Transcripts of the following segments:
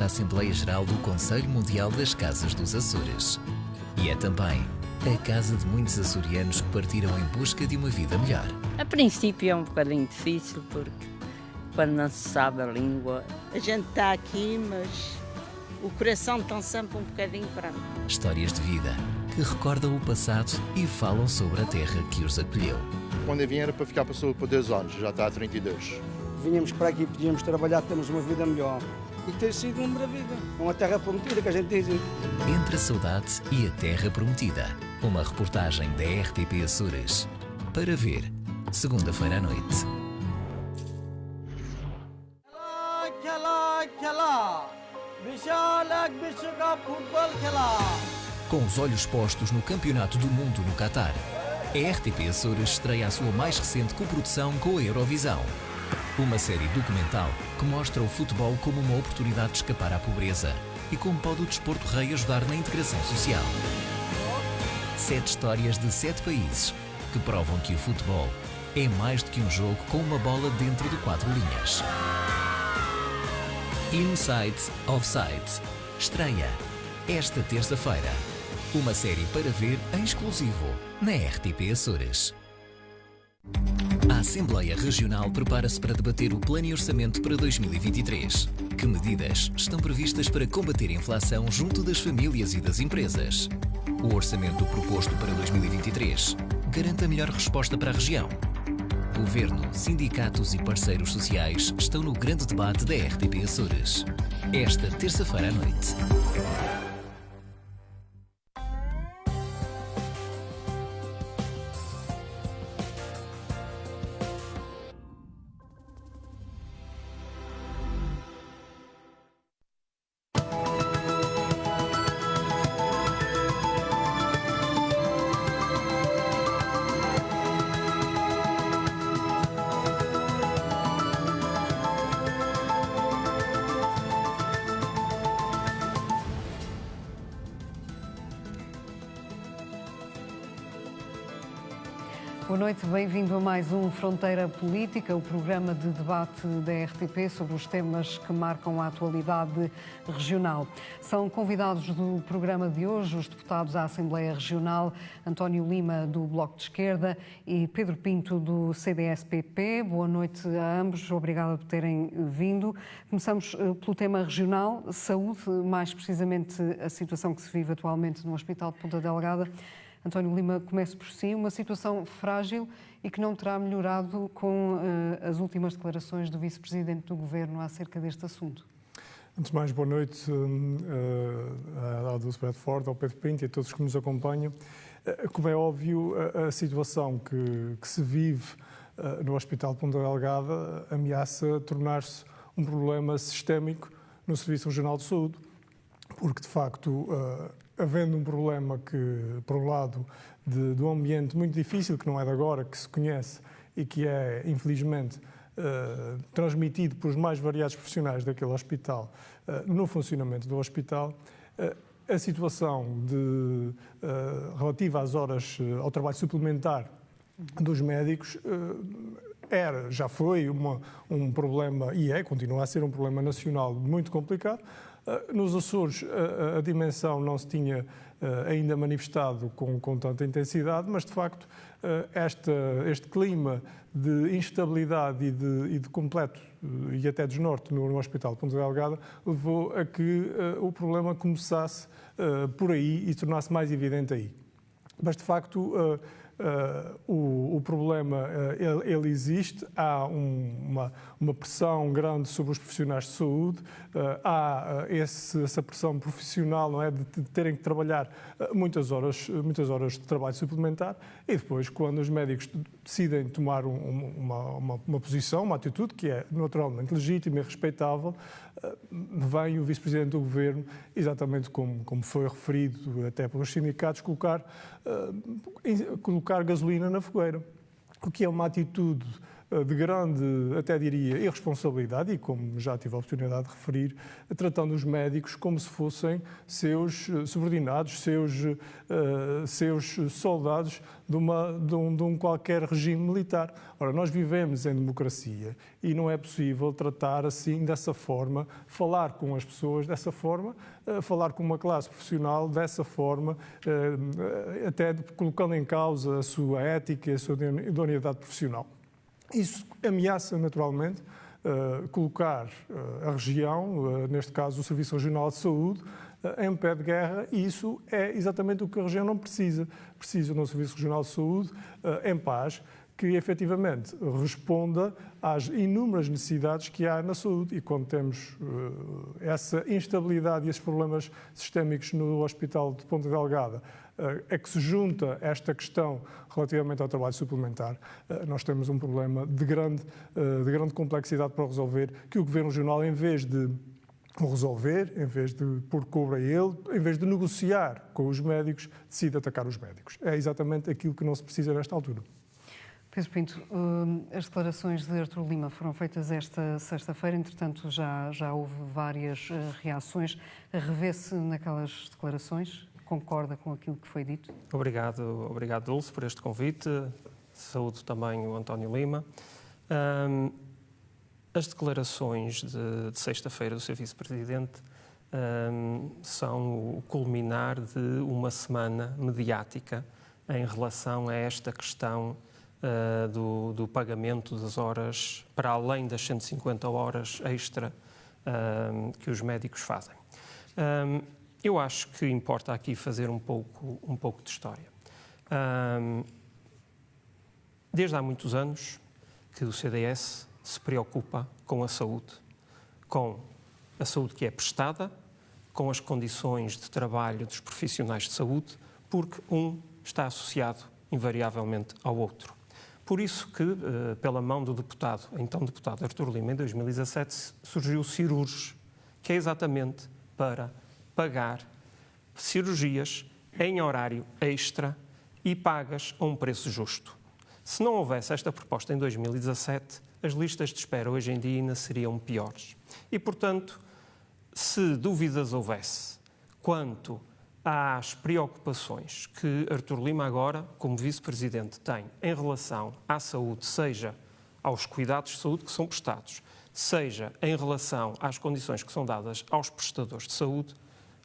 quarta Assembleia Geral do Conselho Mundial das Casas dos Açores. E é também a casa de muitos açorianos que partiram em busca de uma vida melhor. A princípio é um bocadinho difícil, porque quando não se sabe a língua, a gente está aqui, mas o coração está sempre um bocadinho para mim. Histórias de vida que recordam o passado e falam sobre a terra que os acolheu. Quando eu vim era para ficar por 2 anos, já está há 32. Vinhamos para aqui, podíamos trabalhar, temos uma vida melhor. E ter sido uma maravilha, uma terra prometida que a gente diz. Entre a saudade e a terra prometida. Uma reportagem da RTP Açores. Para ver, segunda-feira à noite. Com os olhos postos no Campeonato do Mundo no Catar, a RTP Açores estreia a sua mais recente coprodução com a Eurovisão. Uma série documental que mostra o futebol como uma oportunidade de escapar à pobreza e como pode o desporto rei ajudar na integração social. 7 histórias de 7 países que provam que o futebol é mais do que um jogo com uma bola dentro de 4 linhas. Inside Offside estreia esta terça-feira. Uma série para ver em exclusivo na RTP Açores. A Assembleia Regional prepara-se para debater o Plano e Orçamento para 2023. Que medidas estão previstas para combater a inflação junto das famílias e das empresas? O orçamento proposto para 2023 garante a melhor resposta para a região. Governo, sindicatos e parceiros sociais estão no grande debate da RTP Açores. Esta terça-feira à noite. Boa noite, bem-vindo a mais um Fronteira Política, o programa de debate da RTP sobre os temas que marcam a atualidade regional. São convidados do programa de hoje os deputados à Assembleia Regional, António Lima, do Bloco de Esquerda, e Pedro Pinto, do CDS-PP. Boa noite a ambos, obrigada por terem vindo. Começamos pelo tema regional, saúde, mais precisamente a situação que se vive atualmente no Hospital de Ponta Delgada. António Lima, comece por si, uma situação frágil e que não terá melhorado com as últimas declarações do Vice-Presidente do Governo acerca deste assunto. Antes de mais, boa noite à Dulce Bradford, ao Pedro Pinto e a todos que nos acompanham. Como é óbvio, a situação que se vive no Hospital de Ponta Delgada ameaça tornar-se um problema sistémico no Serviço Regional de Saúde, porque, de facto, havendo um problema que, por um lado, de um ambiente muito difícil, que não é de agora, que se conhece e que é, infelizmente, transmitido pelos mais variados profissionais daquele hospital no funcionamento do hospital, a situação relativa às horas, ao trabalho suplementar dos médicos, já foi um problema, e continua a ser um problema nacional muito complicado. Nos Açores a dimensão não se tinha ainda manifestado com tanta intensidade, mas de facto este clima de instabilidade e de completo e até desnorte no Hospital de Ponta Delgada levou a que o problema começasse por aí e tornasse mais evidente aí. Mas de facto o problema ele existe, há uma pressão grande sobre os profissionais de saúde, há essa pressão profissional, não é, de terem que trabalhar muitas horas de trabalho suplementar, e depois quando os médicos decidem tomar uma posição, uma atitude que é naturalmente legítima e respeitável, vem o Vice-Presidente do Governo, exatamente como foi referido até pelos sindicatos, colocar gasolina na fogueira, o que é uma atitude de grande, até diria, irresponsabilidade e, como já tive a oportunidade de referir, tratando os médicos como se fossem seus subordinados, seus soldados de um qualquer regime militar. Ora, nós vivemos em democracia e não é possível tratar assim, dessa forma, falar com as pessoas dessa forma, falar com uma classe profissional dessa forma, até colocando em causa a sua ética e a sua idoneidade profissional. Isso ameaça, naturalmente, colocar a região, neste caso o Serviço Regional de Saúde, em pé de guerra, e isso é exatamente o que a região não precisa. Precisa de um Serviço Regional de Saúde em paz, que efetivamente responda às inúmeras necessidades que há na saúde. E quando temos essa instabilidade e esses problemas sistémicos no Hospital de Ponta Delgada, é que se junta esta questão relativamente ao trabalho suplementar, nós temos um problema de grande complexidade para resolver, que o Governo Regional, em vez de o resolver, em vez de pôr cobro a ele, em vez de negociar com os médicos, decide atacar os médicos. É exatamente aquilo que não se precisa nesta altura. Pedro Pinto, as declarações de Artur Lima foram feitas esta sexta-feira, entretanto já houve várias reações. Revê-se naquelas declarações? Concorda com aquilo que foi dito? Obrigado, Dulce, por este convite. Saúdo também o António Lima. As declarações de sexta-feira do Sr. Vice-Presidente são o culminar de uma semana mediática em relação a esta questão do pagamento das horas para além das 150 horas extra que os médicos fazem. Eu acho que importa aqui fazer um pouco de história. Desde há muitos anos que o CDS se preocupa com a saúde que é prestada, com as condições de trabalho dos profissionais de saúde, porque um está associado invariavelmente ao outro. Por isso que, pela mão do então deputado Artur Lima, em 2017, surgiu o Cirurges, que é exatamente para pagar cirurgias em horário extra e pagas a um preço justo. Se não houvesse esta proposta em 2017, as listas de espera hoje em dia ainda seriam piores. E, portanto, se dúvidas houvesse quanto às preocupações que Artur Lima agora, como Vice-Presidente, tem em relação à saúde, seja aos cuidados de saúde que são prestados, seja em relação às condições que são dadas aos prestadores de saúde,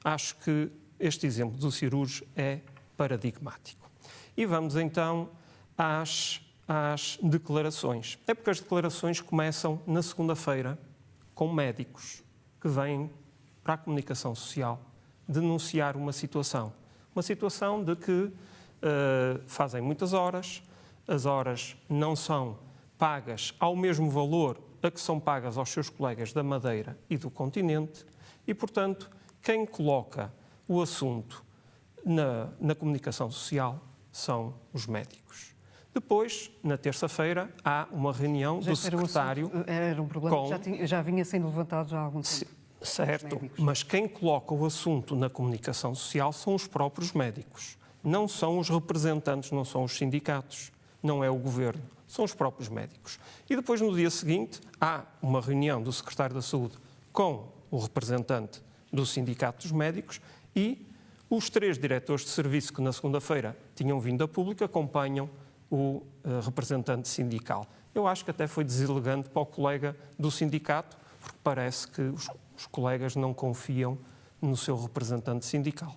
acho que este exemplo do Cirurges é paradigmático. E vamos então às declarações. É porque as declarações começam na segunda-feira com médicos que vêm para a comunicação social denunciar uma situação de que fazem muitas horas, as horas não são pagas ao mesmo valor a que são pagas aos seus colegas da Madeira e do continente e, portanto, quem coloca o assunto na comunicação social são os médicos. Depois, na terça-feira, há uma reunião do secretário... Era um problema que já vinha sendo levantado já há algum tempo. Certo, mas quem coloca o assunto na comunicação social são os próprios médicos. Não são os representantes, não são os sindicatos, não é o governo, são os próprios médicos. E depois, no dia seguinte, há uma reunião do secretário da Saúde com o representante do Sindicato dos Médicos e os 3 diretores de serviço que na segunda-feira tinham vindo a público acompanham o representante sindical. Eu acho que até foi deselegante para o colega do sindicato, porque parece que os colegas não confiam no seu representante sindical.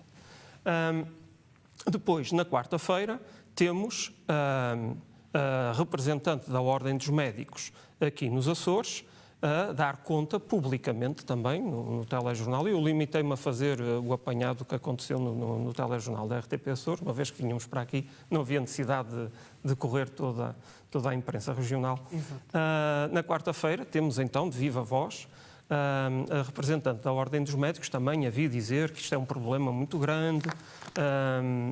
Depois, na quarta-feira, temos a representante da Ordem dos Médicos aqui nos Açores a dar conta publicamente também no telejornal. Eu limitei-me a fazer o apanhado que aconteceu no telejornal da RTP Açores, uma vez que vínhamos para aqui, não havia necessidade de correr toda a imprensa regional. Na quarta-feira temos então, de viva voz, a representante da Ordem dos Médicos também havia dizer que isto é um problema muito grande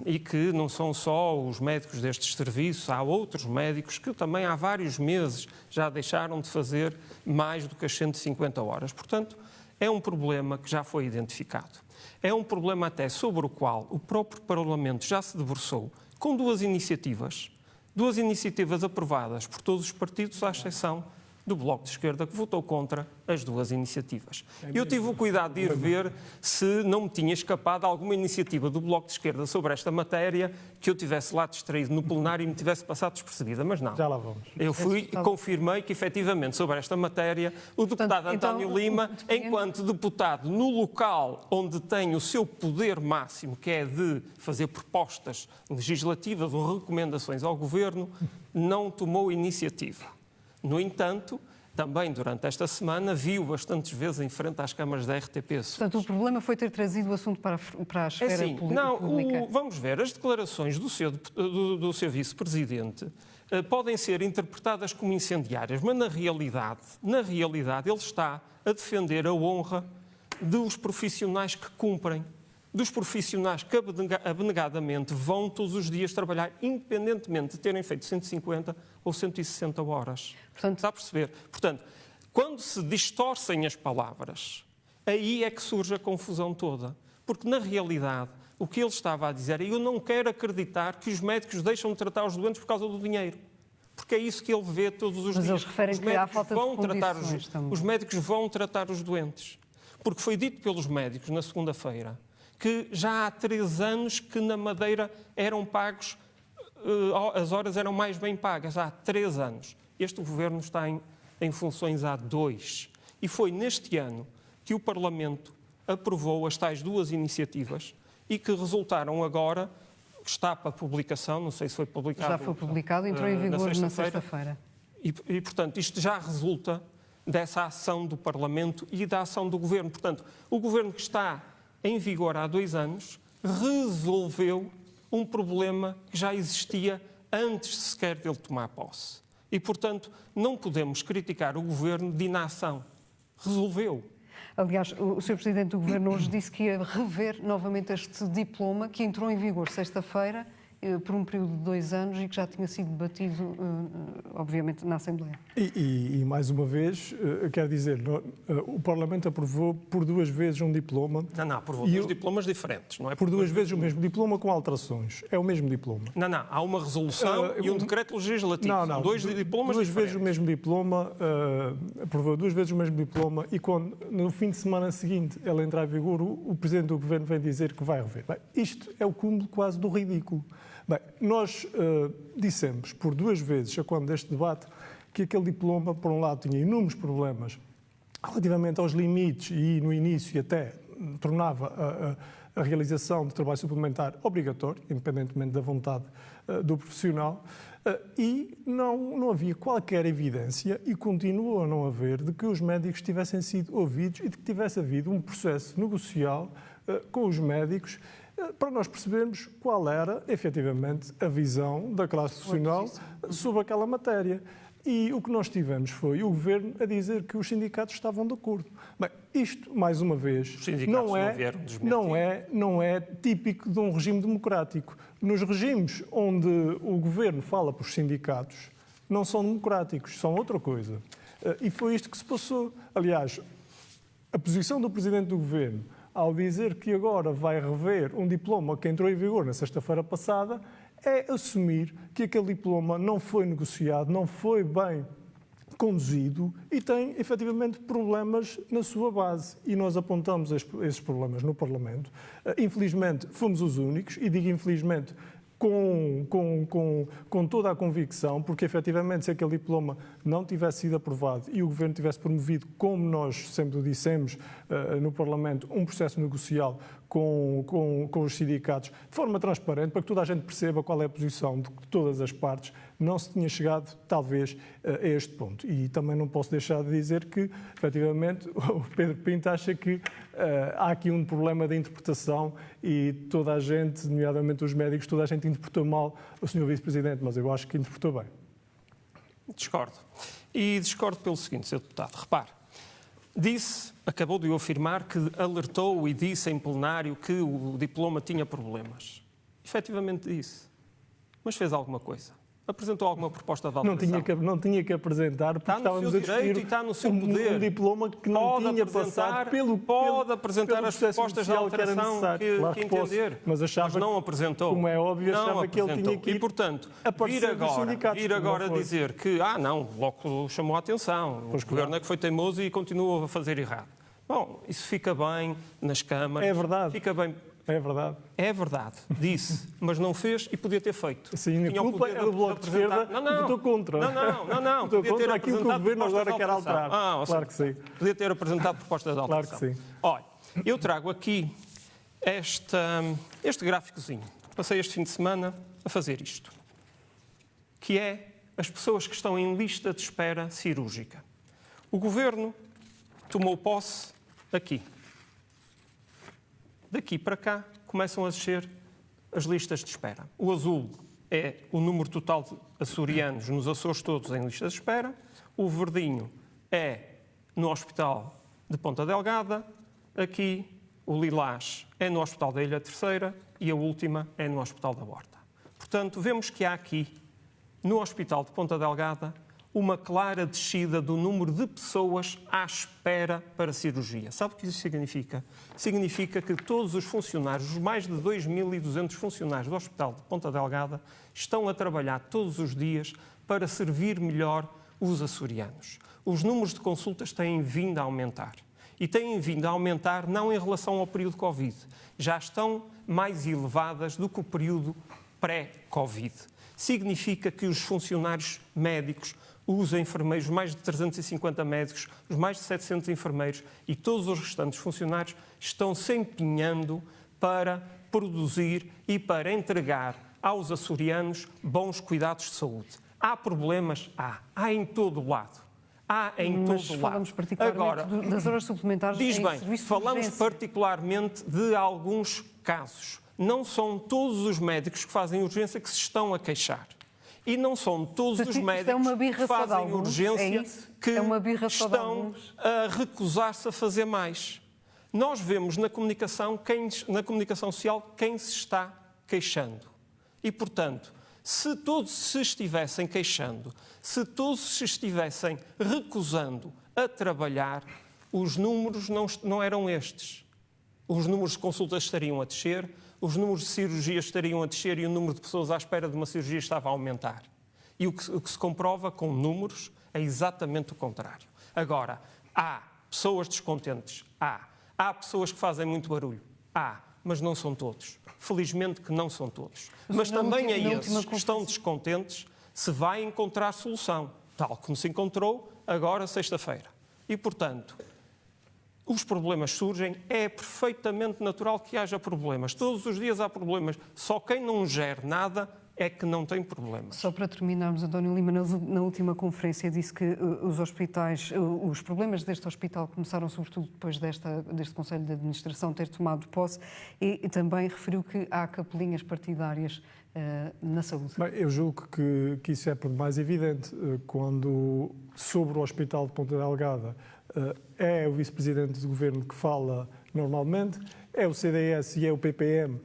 e que não são só os médicos destes serviços, há outros médicos que também há vários meses já deixaram de fazer mais do que as 150 horas. Portanto, é um problema que já foi identificado. É um problema até sobre o qual o próprio Parlamento já se debruçou com 2 iniciativas 2 iniciativas aprovadas por todos os partidos, à exceção do Bloco de Esquerda, que votou contra as 2 iniciativas. Eu tive o cuidado de ir ver se não me tinha escapado alguma iniciativa do Bloco de Esquerda sobre esta matéria que eu tivesse lá distraído no plenário e me tivesse passado despercebida, mas não. Já lá vamos. Eu fui e confirmei que, efetivamente, sobre esta matéria, o deputado António Lima, enquanto deputado no local onde tem o seu poder máximo, que é de fazer propostas legislativas ou recomendações ao Governo, não tomou iniciativa. No entanto, também durante esta semana, viu bastantes vezes em frente às câmaras da RTP. Portanto, o problema foi ter trazido o assunto para a esfera pública. Vamos ver, as declarações do seu vice-presidente podem ser interpretadas como incendiárias, mas na realidade ele está a defender a honra dos profissionais que cumprem, dos profissionais que abnegadamente vão todos os dias trabalhar, independentemente de terem feito 150 ou 160 horas. Portanto, está a perceber? Portanto, quando se distorcem as palavras, aí é que surge a confusão toda. Porque, na realidade, o que ele estava a dizer é: eu não quero acreditar que os médicos deixam de tratar os doentes por causa do dinheiro. Porque é isso que ele vê todos os dias. Mas eles referem que há falta de condições também. Os médicos vão tratar os doentes. Porque foi dito pelos médicos na segunda-feira que já há 3 anos que na Madeira eram pagos, as horas eram mais bem pagas, há 3 anos. Este governo está em funções há 2. E foi neste ano que o Parlamento aprovou as tais 2 iniciativas e que resultaram agora, está para publicação, não sei se foi publicado. Já foi publicado, entrou em vigor na sexta-feira. E, portanto, isto já resulta dessa ação do Parlamento e da ação do Governo. Portanto, o Governo que está em vigor há 2 anos, resolveu um problema que já existia antes sequer dele tomar posse. E, portanto, não podemos criticar o Governo de inação. Resolveu. Aliás, o Sr. Presidente do Governo hoje disse que ia rever novamente este diploma que entrou em vigor sexta-feira por um período de 2 anos e que já tinha sido debatido, obviamente, na Assembleia. E mais uma vez, quero dizer, o Parlamento aprovou por 2 vezes um diploma. Não, aprovou 2 diplomas diferentes, não é? Por 2 vezes o mesmo diploma com alterações. É o mesmo diploma. Não, há uma resolução e um decreto legislativo. Não, 2 diplomas 2 diferentes. vezes o mesmo diploma, aprovou 2 vezes o mesmo diploma e quando, no fim de semana seguinte, ele entrar em vigor, o Presidente do Governo vem dizer que vai rever. Bem, isto é o cúmulo quase do ridículo. Bem, nós dissemos por 2 vezes, a quando deste debate, que aquele diploma, por um lado, tinha inúmeros problemas relativamente aos limites e, no início, até tornava a realização de trabalho suplementar obrigatório, independentemente da vontade do profissional, e não havia qualquer evidência, e continuou a não haver, de que os médicos tivessem sido ouvidos e de que tivesse havido um processo negocial com os médicos para nós percebermos qual era, efetivamente, a visão da classe profissional sobre aquela matéria. E o que nós tivemos foi o Governo a dizer que os sindicatos estavam de acordo. Bem, isto, mais uma vez, não é típico de um regime democrático. Nos regimes onde o Governo fala para os sindicatos, não são democráticos, são outra coisa. E foi isto que se passou. Aliás, a posição do Presidente do Governo, ao dizer que agora vai rever um diploma que entrou em vigor na sexta-feira passada, é assumir que aquele diploma não foi negociado, não foi bem conduzido e tem, efetivamente, problemas na sua base. E nós apontamos esses problemas no Parlamento. Infelizmente, fomos os únicos, e digo infelizmente com toda a convicção, porque, efetivamente, se aquele diploma não tivesse sido aprovado e o Governo tivesse promovido, como nós sempre dissemos no Parlamento, um processo negocial com os sindicatos, de forma transparente, para que toda a gente perceba qual é a posição de todas as partes, não se tinha chegado, talvez, a este ponto. E também não posso deixar de dizer que, efetivamente, o Pedro Pinto acha que há aqui um problema de interpretação e toda a gente, nomeadamente os médicos, toda a gente interpretou mal o Sr. Vice-Presidente, mas eu acho que interpretou bem. Discordo. E discordo pelo seguinte, Sr. Deputado. Repare, acabou de afirmar que alertou e disse em plenário que o diploma tinha problemas. Efetivamente disse. Mas fez alguma coisa. Apresentou alguma proposta de alteração? Não tinha que apresentar, porque estávamos a discutir e está no seu poder. Um diploma que não tinha passado pode apresentar as propostas de alteração que entender, mas não apresentou. Como é óbvio, achava que ele tinha que ir. E, portanto, vir agora dizer que, não, logo chamou a atenção, o governo é que foi teimoso e continua a fazer errado. Bom, isso fica bem nas câmaras. É verdade. Fica bem. É verdade. É verdade, disse, mas não fez e podia ter feito. Sim, a culpa é do Bloco de Esquerda, votou contra. Não. Votou contra aquilo que o Governo agora quer alterar. Claro que sim. Podia ter apresentado propostas de alteração. Claro que sim. Olha, eu trago aqui este gráficozinho. Passei este fim de semana a fazer isto, que é as pessoas que estão em lista de espera cirúrgica. O Governo tomou posse aqui. Daqui para cá começam a descer as listas de espera. O azul é o número total de açorianos nos Açores todos em lista de espera. O verdinho é no Hospital de Ponta Delgada. Aqui o lilás é no Hospital da Ilha Terceira e a última é no Hospital da Horta. Portanto, vemos que há aqui, no Hospital de Ponta Delgada, uma clara descida do número de pessoas à espera para cirurgia. Sabe o que isso significa? Significa que todos os funcionários, os mais de 2.200 funcionários do Hospital de Ponta Delgada, estão a trabalhar todos os dias para servir melhor os açorianos. Os números de consultas têm vindo a aumentar. E têm vindo a aumentar não em relação ao período Covid. Já estão mais elevadas do que o período pré-Covid. Significa que os funcionários médicos, os enfermeiros, mais de 350 médicos, os mais de 700 enfermeiros e todos os restantes funcionários estão se empenhando para produzir e para entregar aos açorianos bons cuidados de saúde. Há problemas? Há em todo o lado. Há em todo o lado. Falamos particularmente agora, das horas suplementares diz em bem, serviço de falamos urgência. particularmente de alguns casos. Não são todos os médicos que fazem urgência que se estão a queixar. E não são todos os médicos que fazem urgência que estão a recusar-se a fazer mais. Nós vemos na comunicação social quem se está queixando. E, portanto, se todos se estivessem queixando, se todos se estivessem recusando a trabalhar, os números não eram estes. Os números de consultas estariam a descer, os números de cirurgias estariam a descer e o número de pessoas à espera de uma cirurgia estava a aumentar. E o que se comprova com números é exatamente o contrário. Agora, há pessoas descontentes, há pessoas que fazem muito barulho, mas não são todos. Felizmente que não são todos. Mas também a esses que estão descontentes se vai encontrar solução, tal como se encontrou agora sexta-feira. E, portanto, os problemas surgem, é perfeitamente natural que haja problemas. Todos os dias há problemas. Só quem não gera nada é que não tem problemas. Só para terminarmos, António Lima, na última conferência disse que os hospitais, os problemas deste hospital começaram sobretudo depois deste Conselho de Administração ter tomado posse e também referiu que há capelinhas partidárias na saúde. Bem, eu julgo que isso é por demais evidente quando sobre o Hospital de Ponta Delgada é o Vice-Presidente do Governo que fala normalmente, é o CDS e é o PPM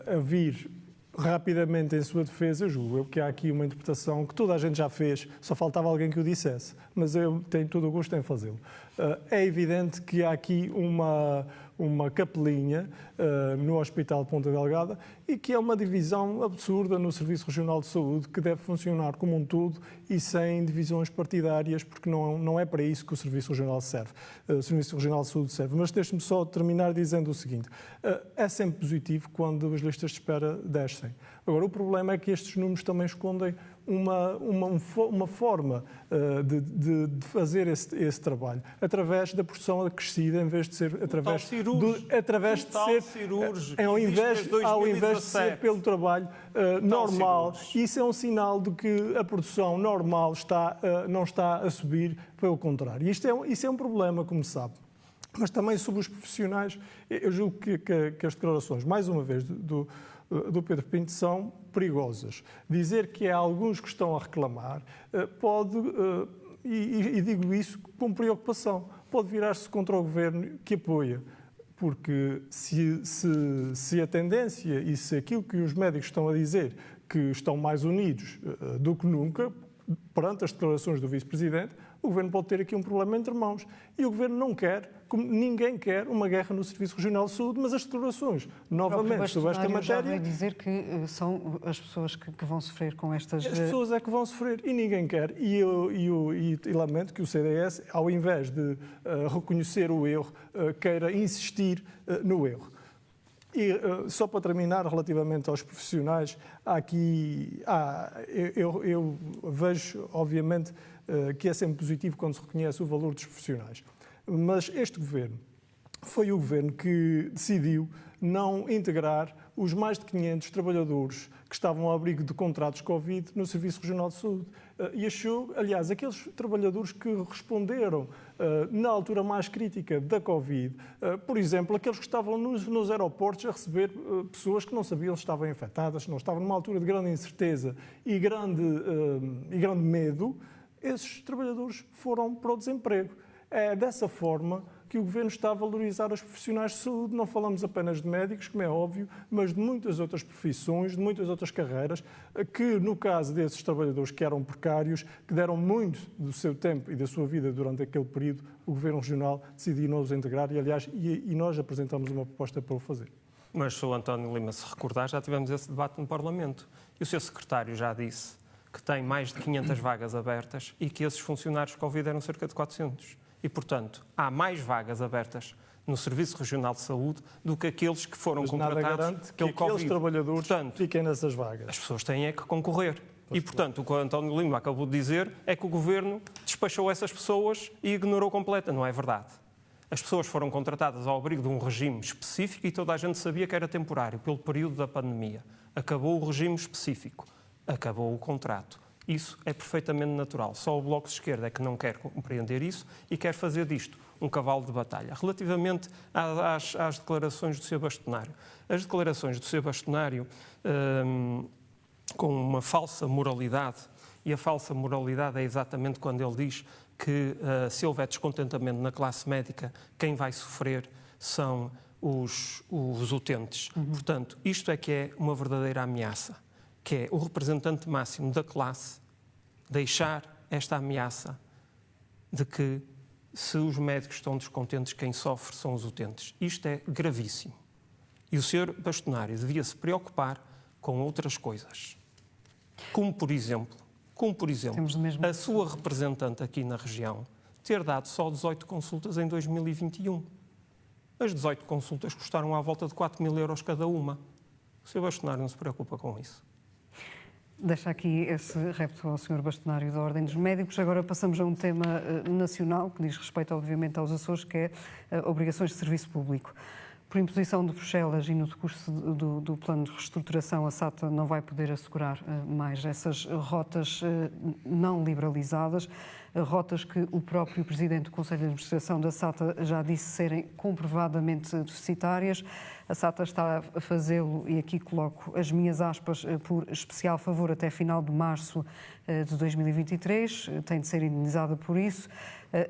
a vir rapidamente em sua defesa. Eu julgo que há aqui uma interpretação que toda a gente já fez, só faltava alguém que o dissesse, mas eu tenho todo o gosto em fazê-lo. É evidente que há aqui uma capelinha no Hospital de Ponta Delgada e que é uma divisão absurda no Serviço Regional de Saúde que deve funcionar como um todo e sem divisões partidárias, porque não é para isso que o Serviço Regional serve. O Serviço Regional de Saúde serve. Mas deixe-me só terminar dizendo o seguinte. É sempre positivo quando as listas de espera descem. Agora, o problema é que estes números também escondem uma forma de fazer esse trabalho, através da produção acrescida, em vez de ser através de ser ao invés de ser pelo trabalho normal. Isso é um sinal de que a produção normal não está a subir, pelo contrário. Isso é um problema, como se sabe. Mas também sobre os profissionais, eu julgo que as declarações, mais uma vez, do Pedro Pinto são perigosas. Dizer que há alguns que estão a reclamar pode, e digo isso com preocupação, pode virar-se contra o governo que apoia. Porque se a tendência e se aquilo que os médicos estão a dizer que estão mais unidos do que nunca, perante as declarações do Vice-Presidente, o Governo pode ter aqui um problema entre mãos. E o Governo não quer, como ninguém quer, uma guerra no Serviço Regional de Saúde, mas as declarações, novamente, sobre esta matéria... já veio dizer que são as pessoas que vão sofrer com estas... As pessoas é que vão sofrer e ninguém quer. E lamento que o CDS, ao invés de reconhecer o erro, queira insistir no erro. E só para terminar, relativamente aos profissionais, eu vejo, obviamente, que é sempre positivo quando se reconhece o valor dos profissionais. Mas este governo foi o governo que decidiu não integrar os mais de 500 trabalhadores que estavam ao abrigo de contratos Covid no Serviço Regional de Saúde. E achou, aliás, aqueles trabalhadores que responderam na altura mais crítica da Covid, por exemplo, aqueles que estavam nos aeroportos a receber pessoas que não sabiam se estavam infectadas, não estavam numa altura de grande incerteza e grande medo, esses trabalhadores foram para o desemprego. É dessa forma que o Governo está a valorizar os profissionais de saúde. Não falamos apenas de médicos, como é óbvio, mas de muitas outras profissões, de muitas outras carreiras, que no caso desses trabalhadores que eram precários, que deram muito do seu tempo e da sua vida durante aquele período, o Governo Regional decidiu não os integrar e, aliás, nós apresentamos uma proposta para o fazer. Mas se o António Lima se recordar, já tivemos esse debate no Parlamento. E o seu secretário já disse que tem mais de 500 vagas abertas e que esses funcionários Covid eram cerca de 400. E, portanto, há mais vagas abertas no Serviço Regional de Saúde do que aqueles que foram contratados nada garante pelo que aqueles Covid. Trabalhadores portanto, fiquem nessas vagas. As pessoas têm é que concorrer. E, portanto, o que o António Lima acabou de dizer é que o Governo despachou essas pessoas e ignorou completa. Não é verdade. As pessoas foram contratadas ao abrigo de um regime específico e toda a gente sabia que era temporário, pelo período da pandemia. Acabou o regime específico. Acabou o contrato. Isso é perfeitamente natural. Só o Bloco de Esquerda é que não quer compreender isso e quer fazer disto um cavalo de batalha. Relativamente às declarações do Sr. Bastonário. As declarações do Sr. Bastonário com uma falsa moralidade, e a falsa moralidade é exatamente quando ele diz que se houver descontentamento na classe médica, quem vai sofrer são os utentes. Portanto, isto é que é uma verdadeira ameaça, que é o representante máximo da classe deixar esta ameaça de que, se os médicos estão descontentes, quem sofre são os utentes. Isto é gravíssimo. E o Sr. Bastonário devia se preocupar com outras coisas. Como, por exemplo, a sua representante aqui na região ter dado só 18 consultas em 2021. As 18 consultas custaram à volta de 4.000 euros cada uma. O Sr. Bastonário não se preocupa com isso. Deixa aqui esse repto ao Sr. Bastonário da Ordem dos Médicos. Agora passamos a um tema nacional, que diz respeito, obviamente, aos Açores, que é obrigações de serviço público. Por imposição de Bruxelas e no decurso do plano de reestruturação, a SATA não vai poder assegurar mais essas rotas não liberalizadas, rotas que o próprio Presidente do Conselho de Administração da SATA já disse serem comprovadamente deficitárias. A SATA está a fazê-lo, e aqui coloco as minhas aspas, por especial favor até final de março de 2023, tem de ser indenizada por isso.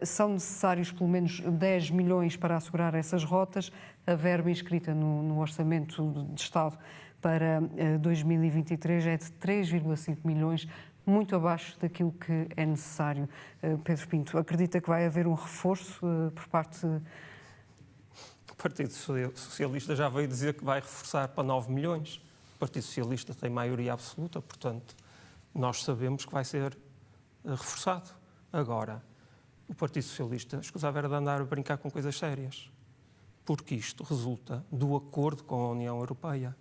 São necessários pelo menos 10 milhões para assegurar essas rotas. A verba inscrita no Orçamento de Estado para 2023 é de 3,5 milhões, muito abaixo daquilo que é necessário. Pedro Pinto, acredita que vai haver um reforço por parte... O Partido Socialista já veio dizer que vai reforçar para 9 milhões. O Partido Socialista tem maioria absoluta, portanto, nós sabemos que vai ser reforçado. Agora, o Partido Socialista escusava era de andar a brincar com coisas sérias, porque isto resulta do acordo com a União Europeia.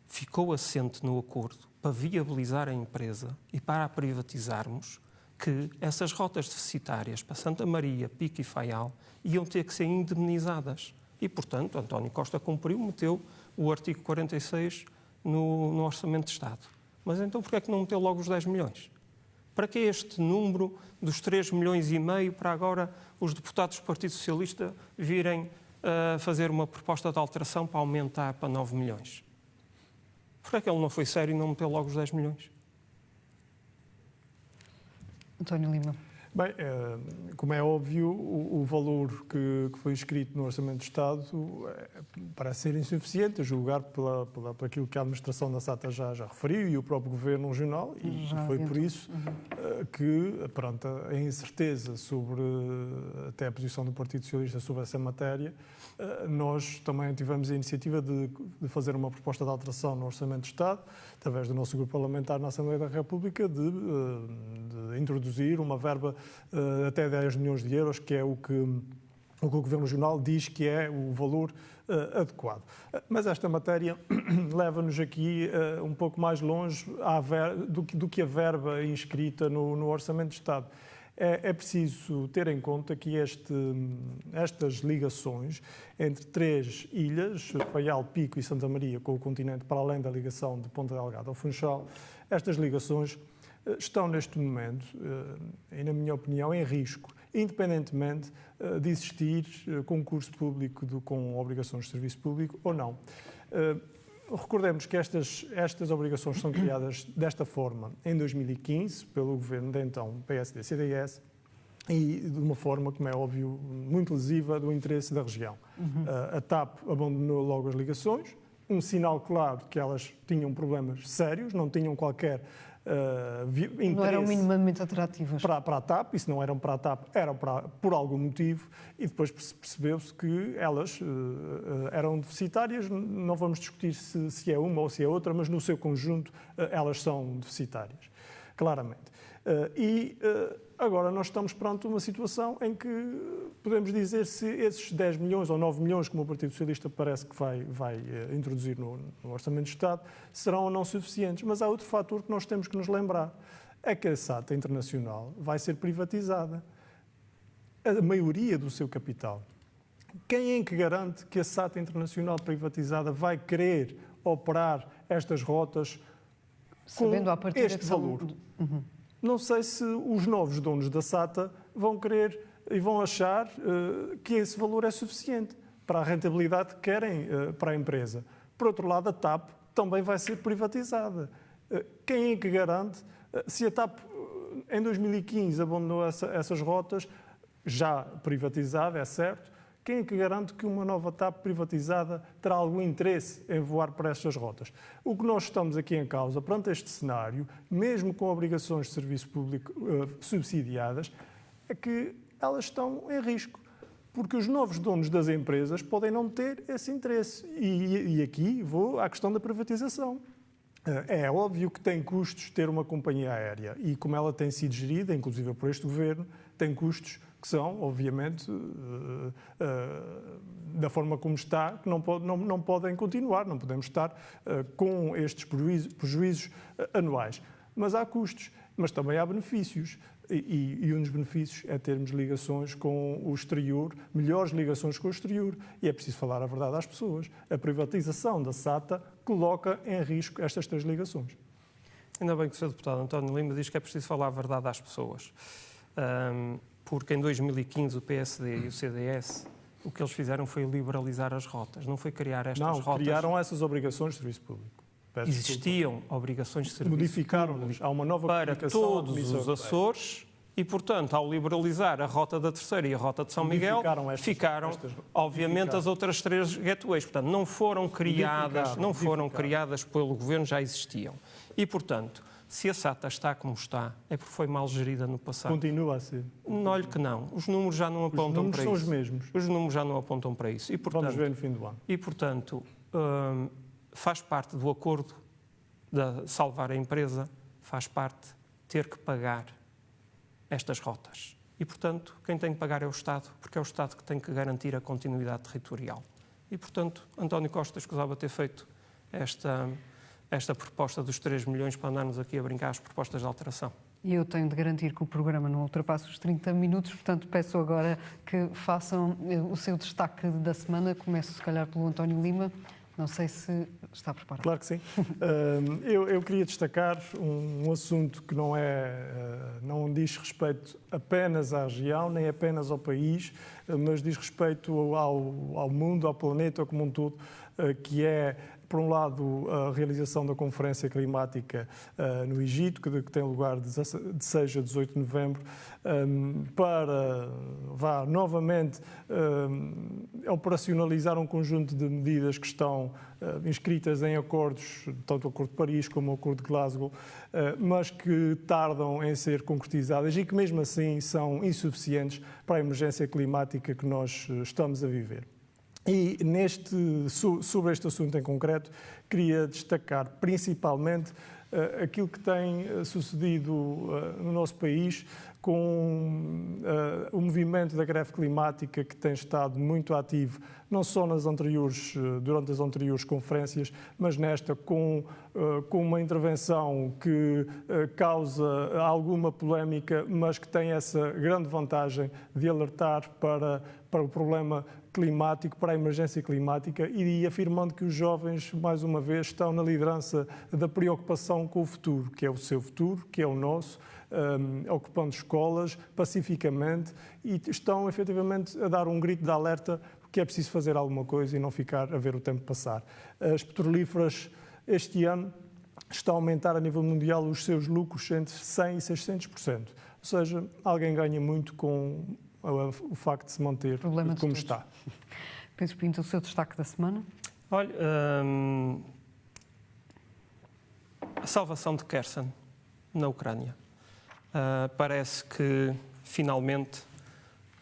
Ficou assente no acordo para viabilizar a empresa e para a privatizarmos, que essas rotas deficitárias para Santa Maria, Pico e Faial iam ter que ser indemnizadas. E, portanto, António Costa cumpriu, meteu o artigo 46 no Orçamento de Estado. Mas então porquê é que não meteu logo os 10 milhões? Para que este número dos 3 milhões e meio para agora os deputados do Partido Socialista virem a fazer uma proposta de alteração para aumentar para 9 milhões? Porquê é que ele não foi sério e não meteu logo os 10 milhões? António Lima. Bem, como é óbvio, o valor que foi escrito no Orçamento de Estado parece ser insuficiente, a julgar por aquilo que a administração da SATA já referiu e o próprio Governo Regional, e foi por isso que, perante a incerteza sobre até a posição do Partido Socialista sobre essa matéria, nós também tivemos a iniciativa de fazer uma proposta de alteração no Orçamento de Estado, através do nosso grupo parlamentar na Assembleia da República, de introduzir uma verba até 10 milhões de euros, que é o que o Governo Regional diz que é o valor adequado. Mas esta matéria leva-nos aqui um pouco mais longe do que a verba inscrita no Orçamento de Estado. É preciso ter em conta que estas ligações entre 3 ilhas, Faial, Pico e Santa Maria, com o continente, para além da ligação de Ponta Delgada ao Funchal, estas ligações estão neste momento, e na minha opinião, em risco, independentemente de existir concurso público com obrigações de serviço público ou não. Recordemos que estas obrigações são criadas desta forma em 2015 pelo governo de então PSD-CDS e de uma forma, como é óbvio, muito lesiva do interesse da região. A TAP abandonou logo as ligações, um sinal claro de que elas tinham problemas sérios, não tinham qualquer interesse. Não eram minimamente atrativas. Para a TAP, e se não eram para a TAP, eram por algum motivo, e depois percebeu-se que elas eram deficitárias. Não vamos discutir se é uma ou se é outra, mas no seu conjunto elas são deficitárias, claramente. Agora nós estamos perante uma situação em que podemos dizer se esses 10 milhões ou 9 milhões, como o Partido Socialista parece que vai introduzir no Orçamento de Estado, serão ou não suficientes. Mas há outro fator que nós temos que nos lembrar, é que a SATA Internacional vai ser privatizada. A maioria do seu capital. Quem é que garante que a SATA Internacional privatizada vai querer operar estas rotas com este valor? Não sei se os novos donos da SATA vão querer e vão achar que esse valor é suficiente para a rentabilidade que querem para a empresa. Por outro lado, a TAP também vai ser privatizada. Quem é que garante, se a TAP em 2015 abandonou essas rotas, já privatizada, é certo, quem é que garante que uma nova TAP privatizada terá algum interesse em voar para estas rotas? O que nós estamos aqui em causa, perante este cenário, mesmo com obrigações de serviço público subsidiadas, é que elas estão em risco, porque os novos donos das empresas podem não ter esse interesse. E aqui vou à questão da privatização. É óbvio que tem custos ter uma companhia aérea e como ela tem sido gerida, inclusive por este governo, tem custos que são, obviamente, da forma como está, que não podem continuar, não podemos estar com estes prejuízos anuais. Mas há custos, mas também há benefícios. E um dos benefícios é termos ligações com o exterior, melhores ligações com o exterior. E é preciso falar a verdade às pessoas. A privatização da SATA coloca em risco estas 3 ligações. Ainda bem que o Sr. Deputado António Lima diz que é preciso falar a verdade às pessoas. Porque em 2015 o PSD e o CDS, o que eles fizeram foi liberalizar as rotas, não foi criar estas rotas. Não, criaram essas obrigações de serviço público. Existiam obrigações de serviço modificaram-nos. Há uma nova para todos os Açores e, portanto, ao liberalizar a rota da Terceira e a rota de São Miguel, ficaram, obviamente, as outras 3 gateways. Portanto, não foram criadas pelo Governo, já existiam. E, portanto, se a SATA está como está, é porque foi mal gerida no passado. Continua a ser. Olhe que não. Os números já não apontam para isso. Os números são os mesmos. Os números já não apontam para isso. E, portanto, vamos ver no fim do ano. E, portanto, faz parte do acordo de salvar a empresa, faz parte ter que pagar estas rotas. E, portanto, quem tem que pagar é o Estado, porque é o Estado que tem que garantir a continuidade territorial. E, portanto, António Costa escusava ter feito esta proposta dos 3 milhões para andarmos aqui a brincar as propostas de alteração. E eu tenho de garantir que o programa não ultrapassa os 30 minutos, portanto peço agora que façam o seu destaque da semana. Começo, se calhar, pelo António Lima. Não sei se está preparado. Claro que sim. Eu queria destacar um assunto que não diz respeito apenas à região, nem apenas ao país, mas diz respeito ao mundo, ao planeta como um todo, que é, por um lado, a realização da Conferência Climática no Egito, que tem lugar de 16 a 18 de novembro, para novamente operacionalizar um conjunto de medidas que estão inscritas em acordos, tanto o Acordo de Paris como o Acordo de Glasgow, mas que tardam em ser concretizadas e que mesmo assim são insuficientes para a emergência climática que nós estamos a viver. E sobre este assunto em concreto, queria destacar principalmente aquilo que tem sucedido no nosso país com o movimento da greve climática, que tem estado muito ativo, não só durante as anteriores conferências, mas nesta com uma intervenção que causa alguma polémica, mas que tem essa grande vantagem de alertar para o problema climático, para a emergência climática, e afirmando que os jovens, mais uma vez, estão na liderança da preocupação com o futuro, que é o seu futuro, que é o nosso, ocupando escolas pacificamente, e estão efetivamente a dar um grito de alerta que é preciso fazer alguma coisa e não ficar a ver o tempo passar. As petrolíferas este ano estão a aumentar a nível mundial os seus lucros entre 100% e 600%. Ou seja, alguém ganha muito com o facto de se manter como está. Pedro Pinto, o seu destaque da semana? Olha, a salvação de Kherson, na Ucrânia. Parece que, finalmente,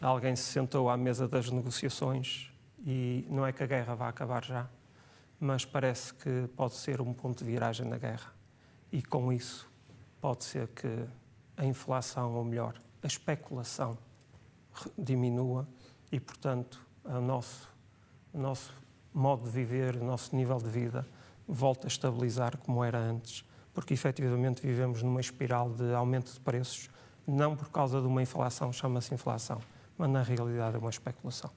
alguém se sentou à mesa das negociações e não é que a guerra vá acabar já, mas parece que pode ser um ponto de viragem na guerra. E, com isso, pode ser que a inflação, ou melhor, a especulação, diminua e, portanto, o nosso modo de viver, o nosso nível de vida volta a estabilizar como era antes, porque efetivamente vivemos numa espiral de aumento de preços, não por causa de uma inflação, chama-se inflação, mas na realidade é uma especulação.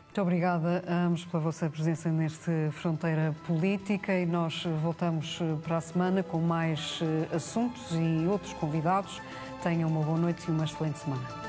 Muito obrigada a ambos pela vossa presença neste Fronteira Política, e nós voltamos para a semana com mais assuntos e outros convidados. Tenham uma boa noite e uma excelente semana.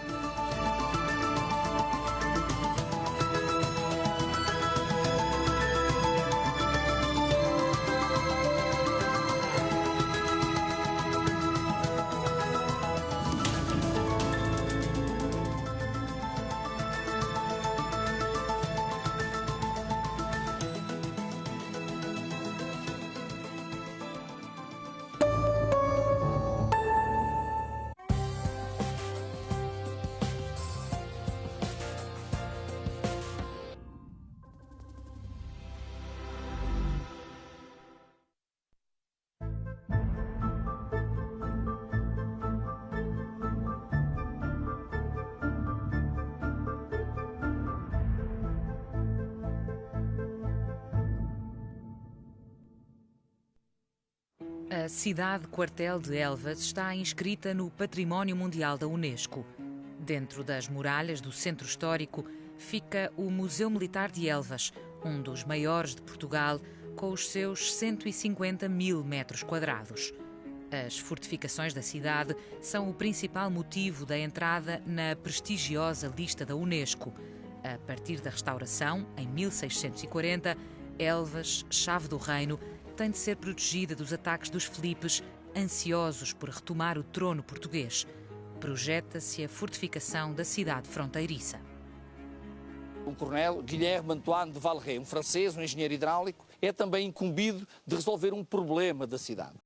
A cidade-quartel de Elvas está inscrita no Património Mundial da Unesco. Dentro das muralhas do centro histórico fica o Museu Militar de Elvas, um dos maiores de Portugal, com os seus 150 mil metros quadrados. As fortificações da cidade são o principal motivo da entrada na prestigiosa lista da Unesco. A partir da restauração, em 1640, Elvas, chave do reino, tem de ser protegida dos ataques dos Filipes, ansiosos por retomar o trono português. Projeta-se a fortificação da cidade fronteiriça. O coronel Guilherme Antoine de Valleré, um francês, um engenheiro hidráulico, é também incumbido de resolver um problema da cidade.